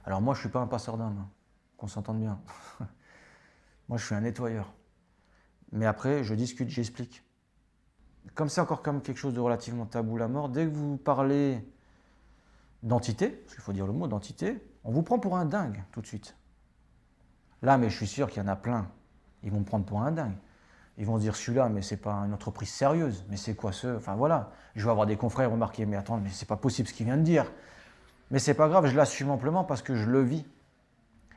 Alors moi, je ne suis pas un passeur d'âme, hein, qu'on s'entende bien. Moi, je suis un nettoyeur. Mais après, je discute, j'explique. Comme c'est encore comme quelque chose de relativement tabou, la mort, dès que vous parlez d'entité, parce qu'il faut dire le mot d'entité, on vous prend pour un dingue tout de suite. Là, mais je suis sûr qu'il y en a plein. Ils vont me prendre pour un dingue. Ils vont se dire celui-là, mais c'est pas une entreprise sérieuse. Mais c'est quoi ce. Enfin voilà. Je vais avoir des confrères remarquer, mais attends, mais c'est pas possible ce qu'il vient de dire. Mais c'est pas grave, je l'assume amplement parce que je le vis.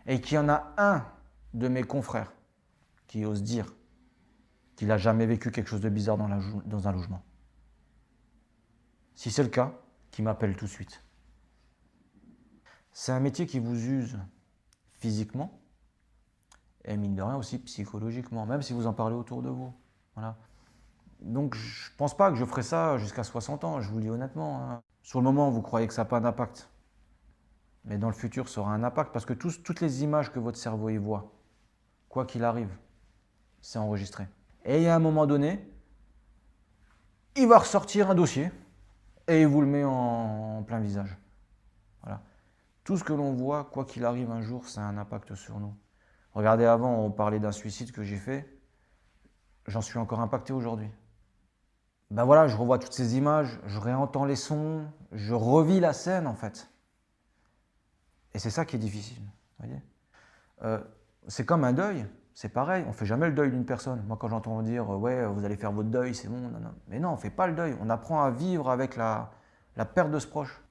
Et qu'il y en a un de mes confrères qui ose dire qu'il n'a jamais vécu quelque chose de bizarre dans un logement. Si c'est le cas, qu'il m'appelle tout de suite. C'est un métier qui vous use physiquement et mine de rien aussi psychologiquement, même si vous en parlez autour de vous. Voilà. Donc je ne pense pas que je ferai ça jusqu'à 60 ans, je vous le dis honnêtement, hein. Sur le moment, vous croyez que ça n'a pas d'impact. Mais dans le futur, ça aura un impact parce que toutes les images que votre cerveau y voit, quoi qu'il arrive, c'est enregistré. Et il y a un moment donné, il va ressortir un dossier et il vous le met en plein visage. Voilà. Tout ce que l'on voit, quoi qu'il arrive un jour, ça a un impact sur nous. Regardez, avant, on parlait d'un suicide que j'ai fait. J'en suis encore impacté aujourd'hui. Ben voilà, je revois toutes ces images, je réentends les sons, je revis la scène en fait. Et c'est ça qui est difficile. Voyez, c'est comme un deuil, c'est pareil, on ne fait jamais le deuil d'une personne. Moi, quand j'entends dire ouais, vous allez faire votre deuil, c'est bon, non, non. Mais non, on ne fait pas le deuil. On apprend à vivre avec la perte de ce proche.